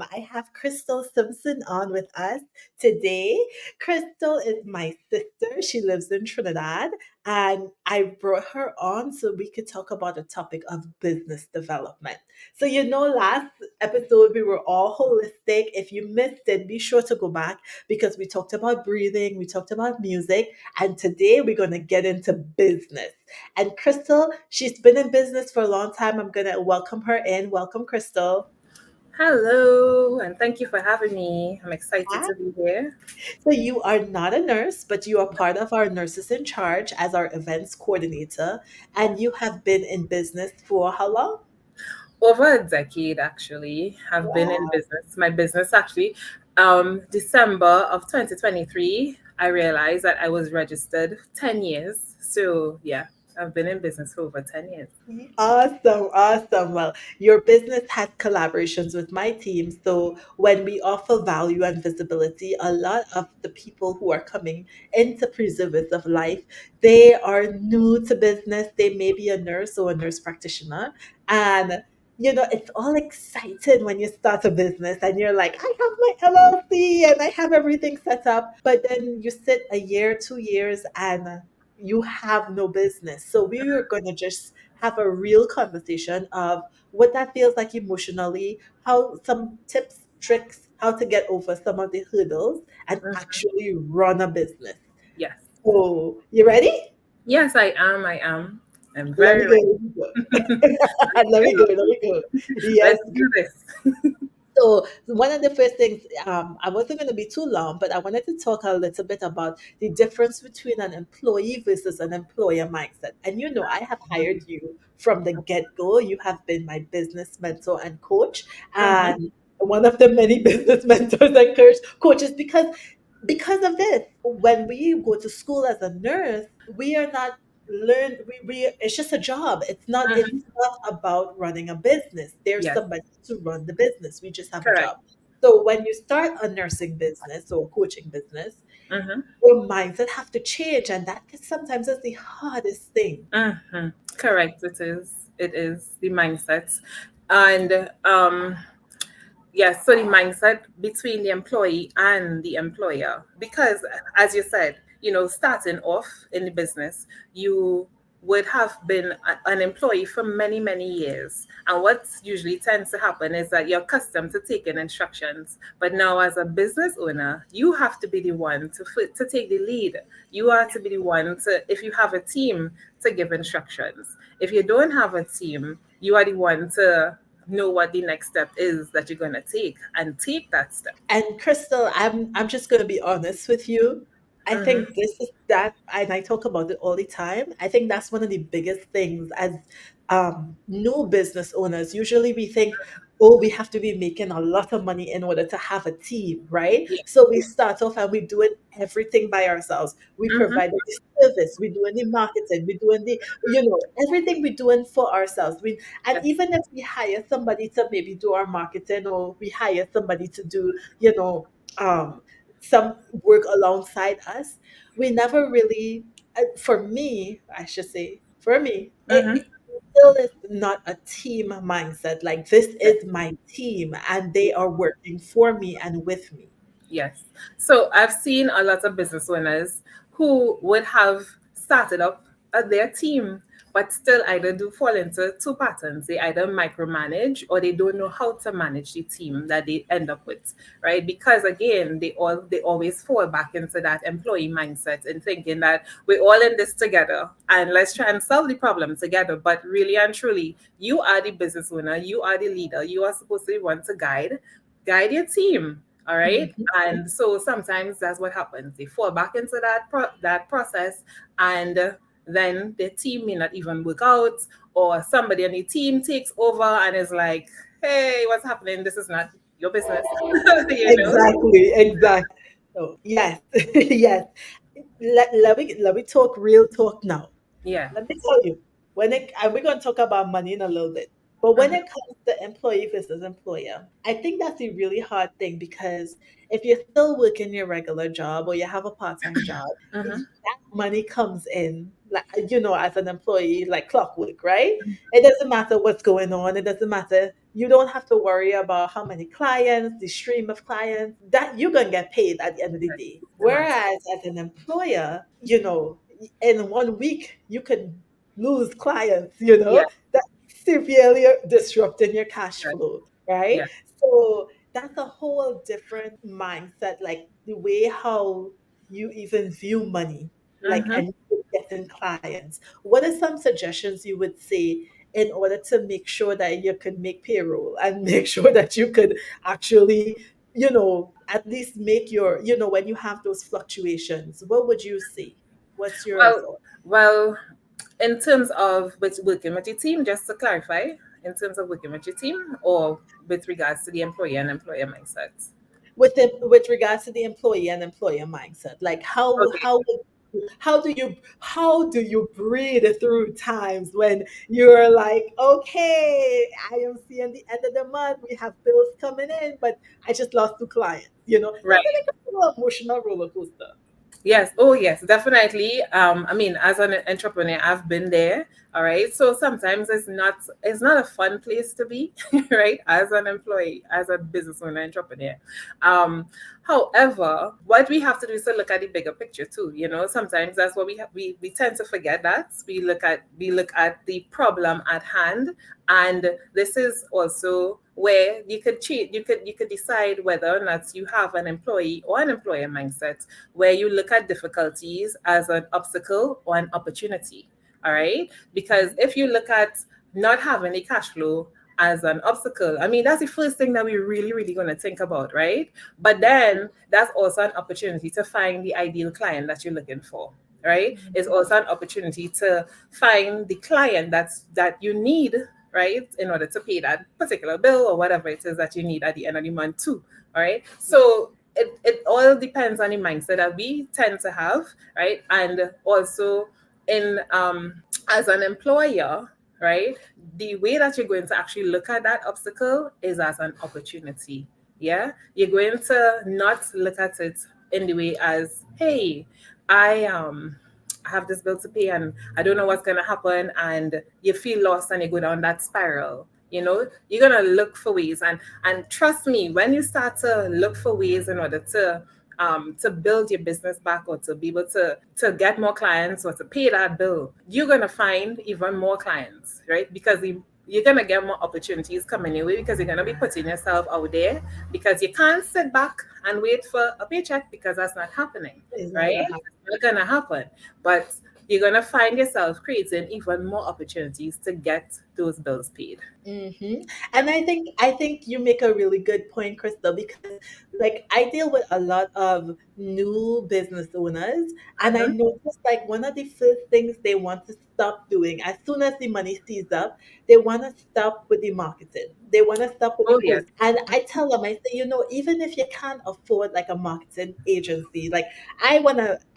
I have Krystal Simpson on with us today. Krystal is my sister. She lives in Trinidad, and I brought her on so we could talk about the topic of business development. So, last episode we were all holistic. If you missed it, be sure to go back because we talked about breathing, we talked about music, and today we're going to get into business. And Krystal, she's been in business for a long time. I'm going to welcome her in. Welcome, Krystal. Hello, and thank you for having me. I'm excited Hi. to be here. So, you are not a nurse, but you are part of our Nurses in Charge as our events coordinator. And you have been in business for how long? Over a decade, actually, I've been in Wow. business. My business, actually, December of 2023, I realized that I was registered 10 years. So, yeah, I've been in business for over 10 years. Awesome, awesome. Well, your business has collaborations with my team. So when we offer value and visibility, a lot of the people who are coming into Preservers of Life, they are new to business. They may be a nurse or a nurse practitioner. And it's all exciting when you start a business and you're like, I have my LLC and I have everything set up. But then you sit a year, 2 years, and you have no business. So we are going to just have a real conversation of what that feels like emotionally, how some tips, tricks, how to get over some of the hurdles and Mhm. actually run a business. Yes. So, you ready? Yes, I am. I am. I'm Let very me go. ready. Let me go. Let's Let me go. go. Let me go. Yes. Let's do this. So one of the first things, I wasn't going to be too long, but I wanted to talk a little bit about the difference between an employee versus an employer mindset. And I have hired you from the get-go. You have been my business mentor and coach, Mhm. and one of the many business mentors and coaches because of this. When we go to school as a nurse, we are not learn we it's just a job. It's Mhm. not about running a business. There's Yes. somebody to run the business. We just have a Correct. job. So when you start a nursing business or a coaching business, Mhm. your mindset have to change, and that is sometimes is the hardest thing. Mhm. Correct. It is. It is the mindset, and yes. So the mindset between the employee and the employer, because as you said, starting off in the business, you would have been an employee for many years, and what usually tends to happen is that you're accustomed to taking instructions, but now as a business owner, you have to be the one to take the lead. You are to be the one to, if you have a team, to give instructions. If you don't have a team, you are the one to know what the next step is that you're going to take and take that step. And Crystal, I'm just going to be honest with you. I Hmm. think this is that, and I talk about it all the time. I think that's one of the biggest things as new business owners. Usually we think, oh, we have to be making a lot of money in order to have a team, right? Yeah. So we start off and we doing everything by ourselves. We Hmm. provide the service, we're doing the marketing, we're doing everything we're doing for ourselves. And Yes. even if we hire somebody to maybe do our marketing, or we hire somebody to do, um, some work alongside us, we never really, for me, I should say, for me, it Hmm. still is not a team mindset. Like, this Yes. is my team and they are working for me and with me. Yes. So I've seen a lot of business owners who would have started up their team, but still either do fall into two patterns. They either micromanage or they don't know how to manage the team that they end up with, right? Because again, they always fall back into that employee mindset and thinking that we're all in this together and let's try and solve the problem together. But really and truly, you are the business owner, you are the leader, you are supposed to be one to guide your team. All right. Mhm. And so sometimes that's what happens. They fall back into that process, and then the team may not even work out, or somebody on the team takes over and is like, "Hey, what's happening? This is not your business." you know. Exactly, exactly. So yes, yes. Let me talk real talk now. Yeah. Let me tell you, and we're going to talk about money in a little bit. But when Mhm. it comes to employee versus employer, I think that's a really hard thing because if you're still working your regular job or you have a part-time job, Mhm. that money comes in like as an employee like clockwork, right? It doesn't matter what's going on. It doesn't matter. You don't have to worry about how many clients, the stream of clients, that you're gonna get paid at the end of the day. The max. Whereas as an employer, in 1 week you could lose clients, Yeah. severely disrupting your cash Right. flow, right? Yeah. So that's a whole different mindset, like the way how you even view money, like Mhm. and getting clients. What are some suggestions you would say in order to make sure that you could make payroll and make sure that you could actually, at least make when you have those fluctuations, what would you say? What's your Well, thought? well, in terms of with working with your team, just to clarify, in terms of working with your team, or with regards to the employee and employer mindset. With regards to the employee and employer mindset, like Okay. how do you breathe through times when you're like, okay, I am seeing the end of the month, we have bills coming in, but I just lost two clients, that's Right. like a little emotional roller coaster. Yes. Oh, yes, definitely. I mean, as an entrepreneur, I've been there. All right. So sometimes it's not a fun place to be, right? As an employee, as a business owner, entrepreneur. Um, However, what we have to do is to look at the bigger picture too. Sometimes that's what we tend to forget that we look at the problem at hand, and this is also where you could decide whether or not you have an employee or an employer mindset, where you look at difficulties as an obstacle or an opportunity. All right. Because if you look at not having a cash flow as an obstacle, I mean, that's the first thing that we're really, really going to think about, right? But then that's also an opportunity to find the ideal client that you're looking for. Right. It's also an opportunity to find the client that you need, right, in order to pay that particular bill or whatever it is that you need at the end of the month too. All right. So it all depends on the mindset that we tend to have, right? And also in as an employer, right, the way that you're going to actually look at that obstacle is as an opportunity. Yeah, you're going to not look at it in the way as, hey, I have this bill to pay and I don't know what's going to happen, and you feel lost and you go down that spiral. You're going to look for ways, and trust me, when you start to look for ways in order to build your business back, or to be able to get more clients or to pay that bill, you're going to find even more clients, right? Because you're going to get more opportunities coming your way, because you're going to be putting yourself out there, because you can't sit back and wait for a paycheck, because that's not happening, It's not right? gonna happen. It's not going to happen. But you're going to find yourself creating even more opportunities to get those bills paid. And I think you make a really good point, Crystal, because like I deal with a lot of new business owners, and I Mhm. noticed like one of the first things they want to stop doing as soon as the money sees up, they want to stop with the marketing. They want to stop with the Oh, yes. post. And I tell them, I say, even if you can't afford like a marketing agency, like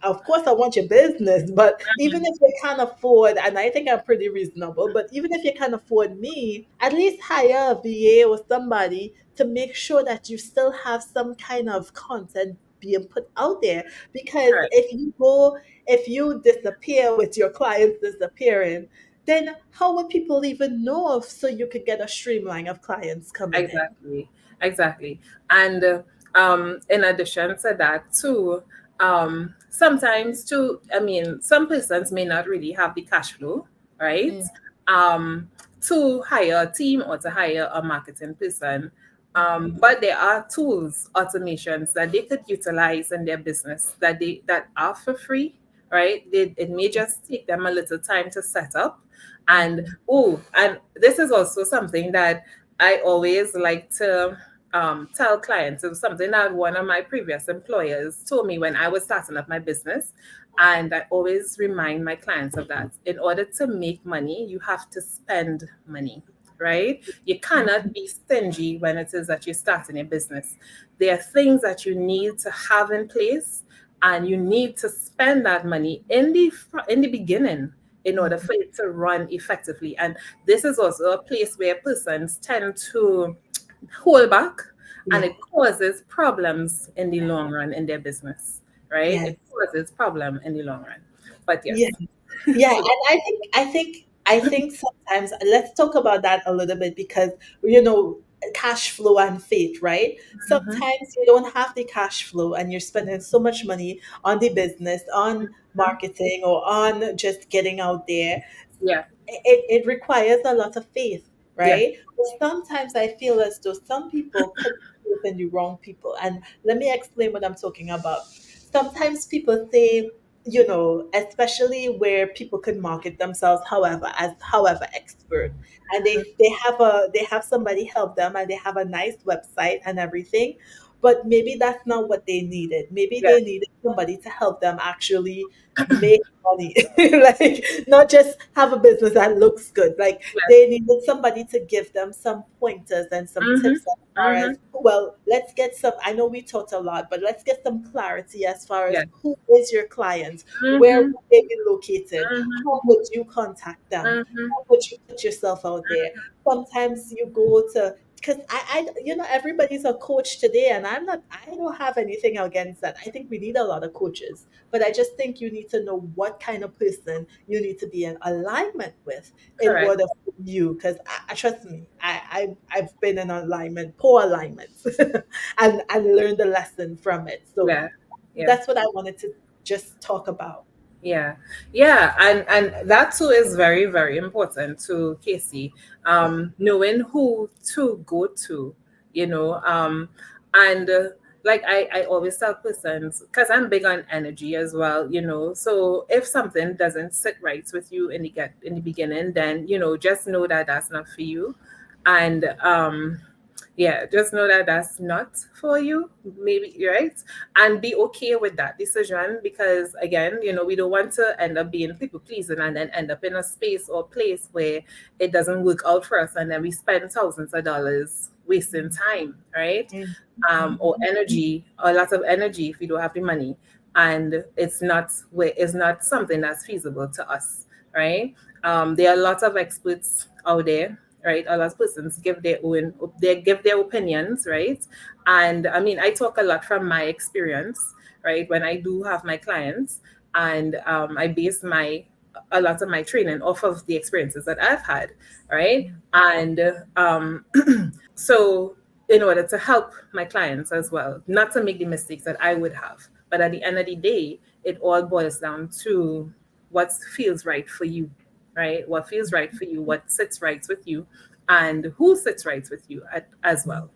of course, I want your business, but even if you can't afford, and I think I'm pretty reasonable, but even if you can't afford me, at least hire a VA or somebody to make sure that you still have some kind of content being put out there. Because Correct. if you disappear with your clients disappearing, then how would people even know of so you could get a streamline of clients coming in? Exactly, exactly. And in addition to that, too, sometimes too, I mean, some persons may not really have the cash flow, right? Mm, To hire a team or to hire a marketing person. mhm, But there are tools, automations that they could utilize in their business that are for free, right? It may just take them a little time to set up. And mhm. and this is also something that I always like to tell clients. It was something that one of my previous employers told me when I was starting up my business. And I always remind my clients of that. In order to make money, you have to spend money, right? You cannot be stingy when it is that you're starting a business. There are things that you need to have in place, and you need to spend that money in the beginning. in order Mhm. for it to run effectively. And this is also a place where persons tend to hold back, and Yeah. it causes problems in the long run in their business, right? Yes. It causes problem in the long run. But Yeah. yes. Yeah, and I think sometimes let's talk about that a little bit because cash flow and faith, right? Mhm. Sometimes you don't have the cash flow and you're spending so much money on the business, on marketing, or on just getting out there. Yeah, It requires a lot of faith, yeah, right? But sometimes I feel as though some people put faith in the wrong people. And let me explain what I'm talking about. Sometimes people say, especially where people can market themselves however expert. And they have somebody help them and they have a nice website and everything. But maybe that's not what they needed. Maybe yeah, they needed somebody to help them actually make money. Like not just have a business that looks good. Like yeah. they needed somebody to give them some pointers and some Mhm. tips as far as, Mhm. well, let's get some, I know we taught a lot, but let's get some clarity as far as Yeah. who is your client, where Mhm. would they be located, Mhm. how would you contact them, Mhm. how would you put yourself out there. Sometimes you go to, because everybody's a coach today, and I don't have anything against that. I think we need a lot of coaches, but I just think you need to know what kind of person you need to be in alignment with in Correct. order for you. Because trust me, I've been in alignment, poor alignments, and learned the lesson from it. So Yeah. Yeah. that's what I wanted to just talk about. Yeah, yeah, and that too is very, very important to Casey. Knowing who to go to, you know, and like I always tell persons, because I'm big on energy as well, So if something doesn't sit right with you in the beginning, then just know that that's not for you, and yeah, just know that that's not for you, maybe, right? And be okay with that decision, because again, we don't want to end up being people pleasing and then end up in a space or place where it doesn't work out for us, and then we spend thousands of dollars wasting time, right? Mhm. Or Mhm. energy, a lot of energy if we don't have the money, and it's not something that's feasible to us, right? There are a lot of experts out there, right? A lot of persons give their opinions, right? And I mean, I talk a lot from my experience, right? When I do have my clients, and I base my a lot of my training off of the experiences that I've had, right? And so, in order to help my clients as well, not to make the mistakes that I would have, but at the end of the day, it all boils down to what feels right for you, right? What feels right for you, what sits right with you, and who sits right with you as well.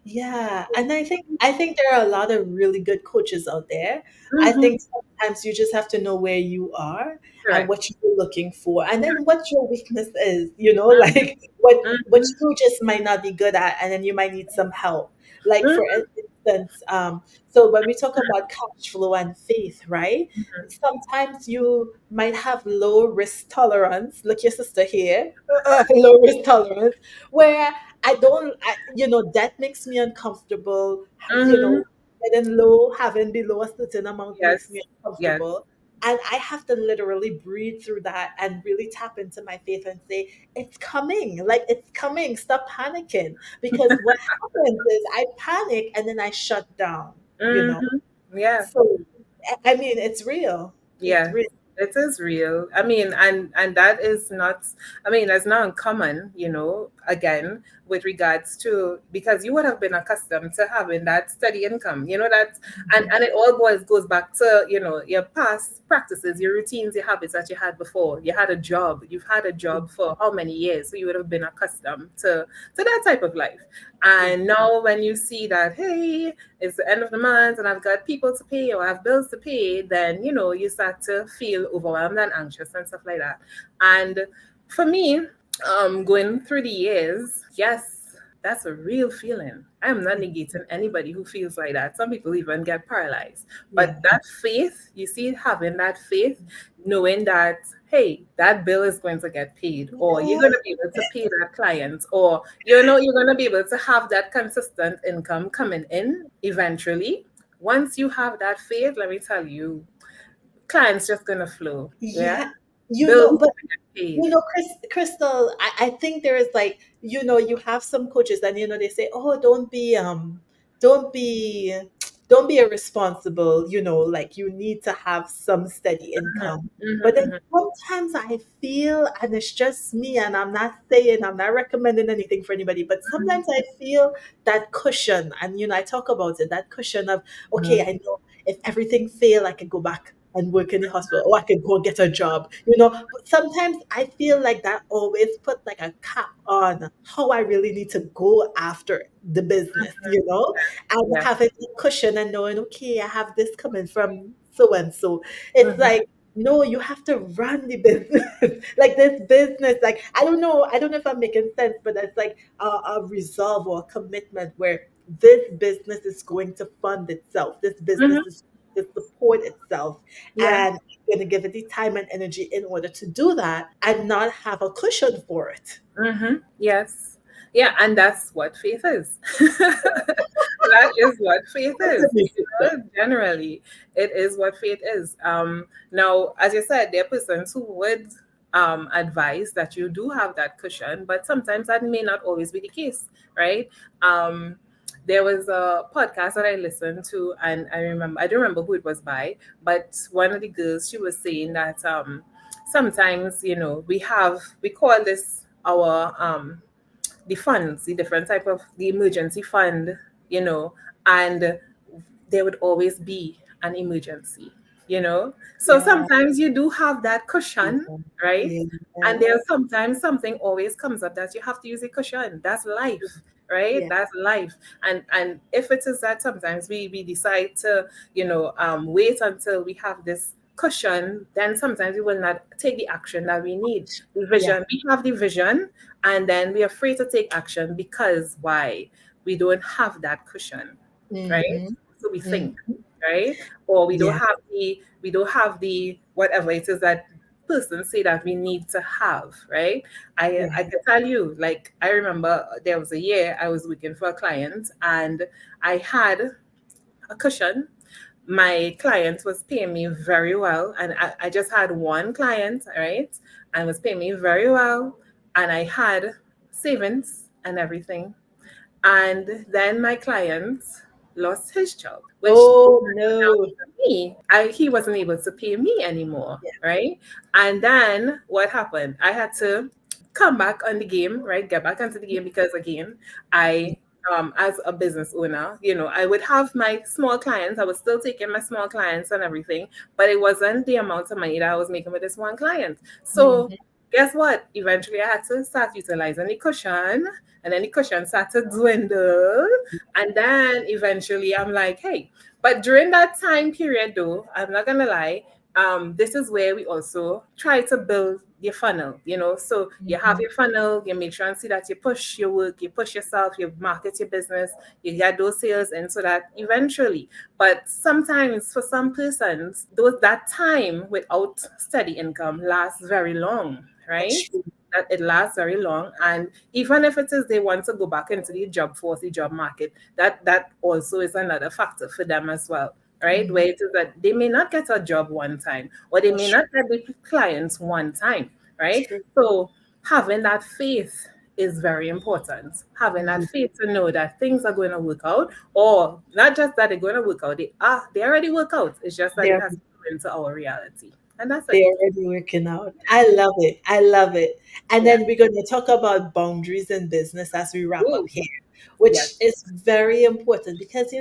Yeah, and I think there are a lot of really good coaches out there. I Mm-hmm. think sometimes you just have to know where you are and Correct. what you're looking for, and then what your weakness is. Mm-hmm. Like what Mm-hmm. you just might not be good at, and then you might need some help. Like for Mm-hmm. instance, so when we talk about cash flow and faith, right? Sometimes you might have low risk tolerance. Look, your sister here, low risk tolerance, where that makes me uncomfortable. Mm-hmm. Getting low, having below a certain amount makes me Yes. Yes. uncomfortable. And I have to literally breathe through that and really tap into my faith and say, it's coming. Like, it's coming. Stop panicking. Because what happens is I panic and then I shut down. Mm-hmm. Yeah. So, I mean, it's real. It's Yeah, real. it is real. I mean, and that is not. I mean, that's not uncommon. Again, with regards to, because you would have been accustomed to having that steady income. That, and it all goes back to your past practices, your routines, your habits that you had before. You had a job. You've had a job for how many years? So you would have been accustomed to that type of life. Yeah. And now when you see that, hey, it's the end of the month and I've got people to pay or I have bills to pay, then you start to feel overwhelmed and anxious and stuff like that. And for me, going through the years, yes, that's a real feeling. I'm not negating anybody who feels like that. Some people even get paralyzed. Yeah. But that faith, you see, having that faith, knowing that, hey, that bill is going to get paid, or you're Yeah. going to be able to pay that client, or you're going to be able to have that consistent income coming in eventually. Once you have that faith, let me tell you, clients just going to flow. Yeah. Yeah. you Bills know, need but to get paid. Crystal, I think there is like, you have some coaches and they say, oh, don't be don't be irresponsible, like you need to have some steady income. But then Mhm. sometimes I feel, and it's just me, and I'm not recommending anything for anybody, but sometimes I feel that cushion, and I talk about it, that cushion of, okay, Mhm. I know if everything fail, I can go back and work in the hospital, or I can go get a job, but sometimes I feel like that always put like a cap on how I really need to go after the business, and Yeah. having a cushion and knowing, okay, I have this coming from so and so. It's Mhm. like, no, you have to run the business. Like this business, like I don't know if I'm making sense, but it's like a resolve or a commitment where this business is going to fund itself. This business Mhm. is to support itself, Yeah. and going to give it the time and energy in order to do that and not have a cushion for it. Yes. Yeah, and that's what faith is. That is what faith is. Definitely, sister. Generally, it is what faith is. Now, as you said, there are persons who would advise that you do have that cushion, but sometimes that may not always be the case, right? Um, there was a podcast that I listened to, and I don't remember who it was by, but one of the girls, she was saying that sometimes, we call this our the funds, the different type of the emergency fund, you know, and there would always be an emergency, So Yeah. sometimes you do have that cushion, right? Yeah. And Yeah. there's sometimes something always comes up that you have to use a cushion. That's life, right? Yeah. That's life. And if it is that sometimes we decide to, wait until we have this cushion, then sometimes we will not take the action that we need. The Yeah. vision, we have the vision, and then we're afraid to take action because why? We don't have that cushion, right? Mm-hmm. So we think, Mm-hmm. right? Or Yeah. we don't have the whatever it is that person say that we need to have, right? I Right. can tell you, like I remember there was a year I was working for a client and I had a cushion. My client was paying me very well, and I just had one client, right? And was paying me very well, and I had savings and everything. And then my client lost his job, which Oh down no. to me. He wasn't able to pay me anymore, Yeah. right? And then what happened? I had to come back on the game, right? Get back into the game because again, I as a business owner, I would have my small clients. I was still taking my small clients and everything, but it wasn't the amount of money that I was making with this one client. So Mm-hmm. guess what? Eventually I had to start utilizing the cushion, and then the cushion started to dwindle. And then eventually I'm like, hey, but during that time period though, I'm not gonna lie, this is where we also try to build your funnel, So you have Mm-hmm. your funnel, you make sure and see that you push your work, you push yourself, you market your business, you get those sales in so that eventually. But sometimes for some persons, that time without steady income lasts very long, That's right? true. That it lasts very long. And even if it is they want to go back into the job force, the job market, that also is another factor for them as well, right? Mm-hmm. Where it is that they may not get a job one time, or they That's may true. not get the clients one time, That's right? true. So having that faith is very important. Having that Yeah. faith to know that things are going to work out, or not just that they're going to work out, they already work out. It's just that it They're has to come into our reality. And that's they're it. already working out. I love it. I love it. And Yeah. then we're going to talk about boundaries in business as we wrap up Ooh, here, which yes, is very important because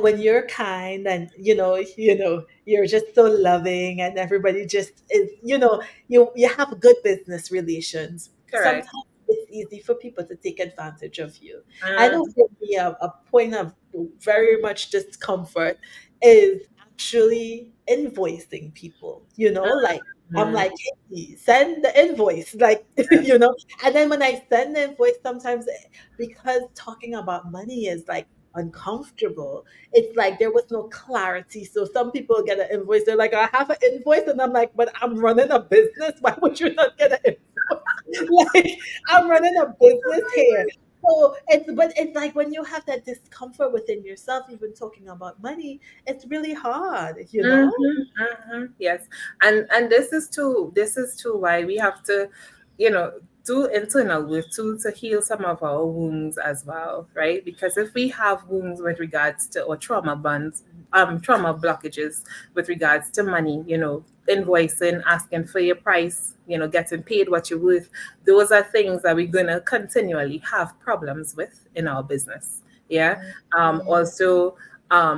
when you're kind and you're just so loving and everybody just is, you have good business relations. Sometimes correct. it's easy for people to take advantage of you. I know Mm, for me, a point of very much discomfort is actually invoicing people, like I'm mm, like, hey, send the invoice, like, and then when I send the invoice, sometimes because talking about money is like uncomfortable, it's like there was no clarity. So some people get an invoice, they're like, I have an invoice, and I'm like, but I'm running a business. Why would you not get an invoice? Like, I'm running a business here. So it's like when you have that discomfort within yourself, even talking about money, it's really hard, you know? Yes, and this is too why we have to, you know, do internal work too to heal some of our wounds as well, right? Because if we have wounds with regards to or trauma bonds, trauma blockages with regards to money, you know, invoicing, asking for your price, you know, getting paid what you're worth, those are things that we're gonna continually have problems with in our business. Yeah. Mhm. Also,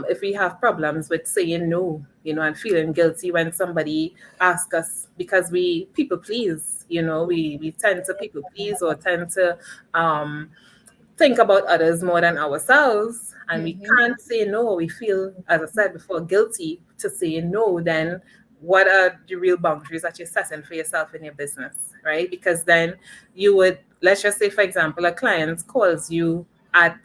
if we have problems with saying no, you know, and feeling guilty when somebody asks us because we people please, you know, we tend to people please or tend to um, think about others more than ourselves, and we Mhm. can't say no. We feel, as I said before, guilty to say no. Then what are the real boundaries that you're setting for yourself in your business, right? Because then you would, let's just say, for example, a client calls you at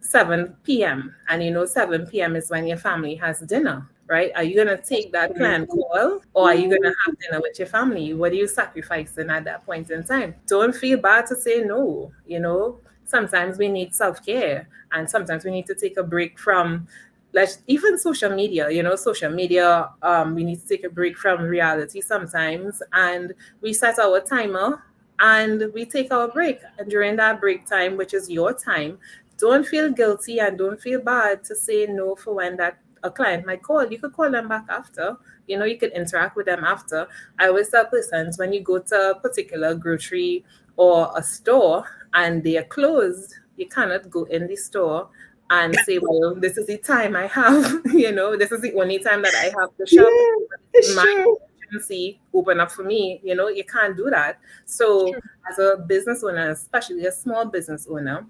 7 p.m. and you know 7 p.m. is when your family has dinner, right? Are you gonna take that client call or are you gonna have dinner with your family? What are you sacrificing at that point in time? Don't feel bad to say no, you know. Sometimes we need self-care and sometimes we need to take a break from let's even social media, you know, social media, we need to take a break from reality sometimes and we set our timer and we take our break. And during that break time, which is your time, don't feel guilty and don't feel bad to say no for when that a client might call. You could call them back after. You know, you could interact with them after. I always tell persons when you go to a particular grocery or a store and they are closed, you cannot go in the store and say, well, this is the time I have, you know, this is the only time that I have to shop. Yeah, This is it's my true. agency, open up for me. You know, you can't do that. It's So true. as a business owner, especially a small business owner,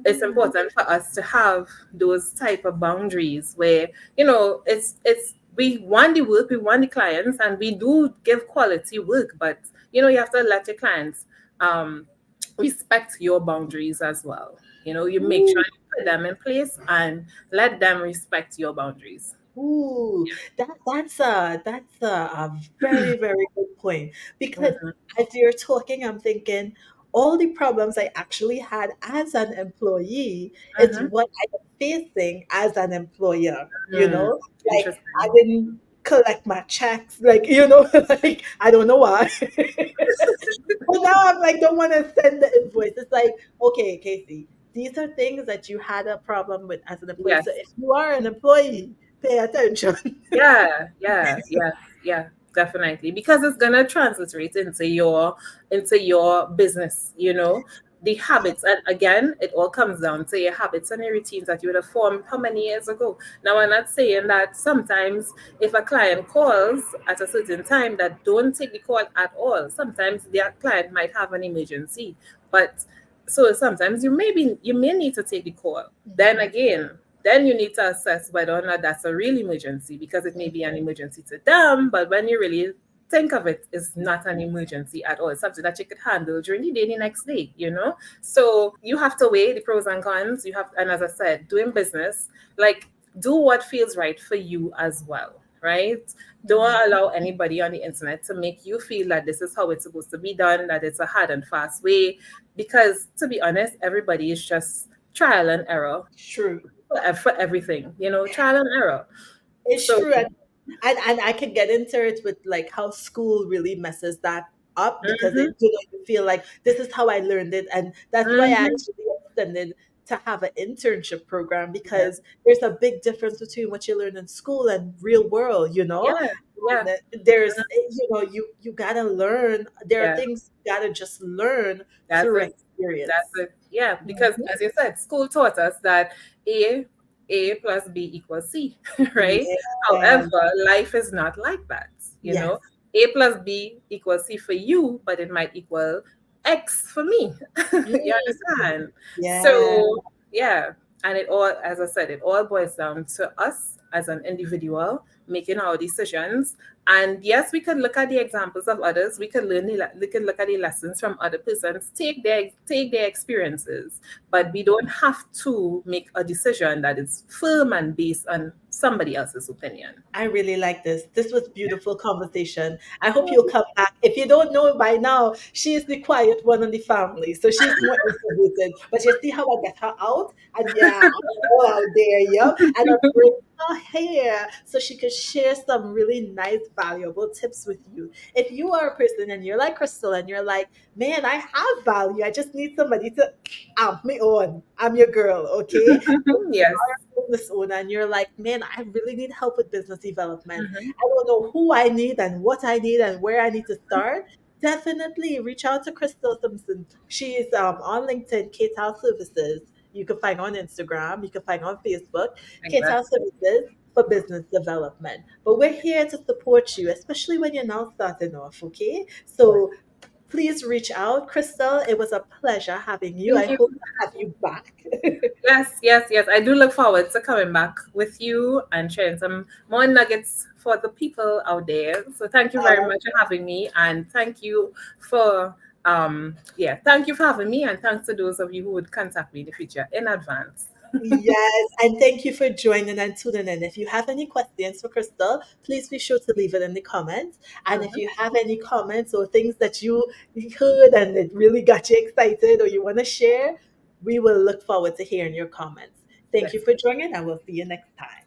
it's Mhm. important for us to have those type of boundaries where, you know, it's we want the work, we want the clients, and we do give quality work, but you know, you have to let your clients um respect your boundaries as well. You know, you make sure Ooh, you put them in place and let them respect your boundaries. ooh, that's a very, very good point. Because Mm-hmm. as you're talking, I'm thinking all the problems I actually had as an employee is Mm-hmm. what I am facing as an employer, you Mm. know? Like I Interesting. didn't collect my checks, like, you know, like I don't know why. But now I'm like, don't want to send the invoice. It's like, okay, Casey, these are things that you had a problem with as an employee. Yes. So if you are an employee, pay attention. Yeah, definitely. Because it's gonna transliterate into your business, you know, the habits. And again, it all comes down to your habits and your routines that you would have formed how many years ago. Now I'm not saying that sometimes if a client calls at a certain time that don't take the call at all. Sometimes their client might have an emergency. But so sometimes you may need to take the call. Then Mhm. again, then you need to assess whether or not that's a real emergency because it may be an emergency to them, but when you really think of it, it's not an emergency at all. It's something that you could handle during the day, the next day, you know? So you have to weigh the pros and cons. You have, and as I said, doing business, like do what feels right for you as well, right? Mhm. Don't allow anybody on the internet to make you feel that this is how it's supposed to be done, that it's a hard and fast way. Because to be honest, everybody is just trial and error True. for everything, you know, trial and error. It's So, true, and I could get into it with like how school really messes that up because mhm, you feel like this is how I learned it, and that's why I mhm, actually extended to have an internship program yeah, because there's a big difference between what you learn in school and real world, you know. yeah, yeah, And there's you gotta learn. There are yeah. things you gotta just learn That's through it. That's experience. it. Yeah, because Mhm. as you said, school taught us that A A plus B equals C, right? Yeah. However, life is not like that. You Yes. know, A plus B equals C for you, but it might equal X for me. You Mm. understand? Yeah. So yeah, and it all, as I said, it all boils down to us as an individual, making our decisions. And yes, we could look at the examples of others. We could we could look at the lessons from other persons, take their experiences, but we don't have to make a decision that is firm and based on somebody else's opinion. I really like this. This was beautiful conversation. I hope you'll come back. If you don't know by now, she is the quiet one in the family, so she's more introverted. But you see how I get her out, and yeah, I'm all out there, yep. And I bring her here so she could share some really nice, valuable tips with you. If you are a person and you're like Crystal, and you're like, man, I have value. I just need somebody to amp me on. I'm your girl, okay? Yes. Business owner and you're like, man, I really need help with business development. Mhm. I don't know who I need and what I need and where I need to start. Definitely reach out to Krystal Simpson. She is on LinkedIn, KTAL Services. You can find her on Instagram. You can find her on Facebook, KTAL Exactly. Services for business development. But we're here to support you, especially when you're now starting off, okay? So please reach out. Krystal, it was a pleasure having you. I Thank you. hope to have you back. Yes, yes, yes. I do look forward to coming back with you and sharing some more nuggets for the people out there. So thank you very much for having me, and thank you for thank you for having me, and thanks to those of you who would contact me in the future in advance. Yes, and thank you for joining and tuning in. If you have any questions for Crystal, please be sure to leave it in the comments. And if Mhm. you have any comments or things that you heard and it really got you excited or you want to share, we will look forward to hearing your comments. Thank you Yes. for joining, and we'll see you next time.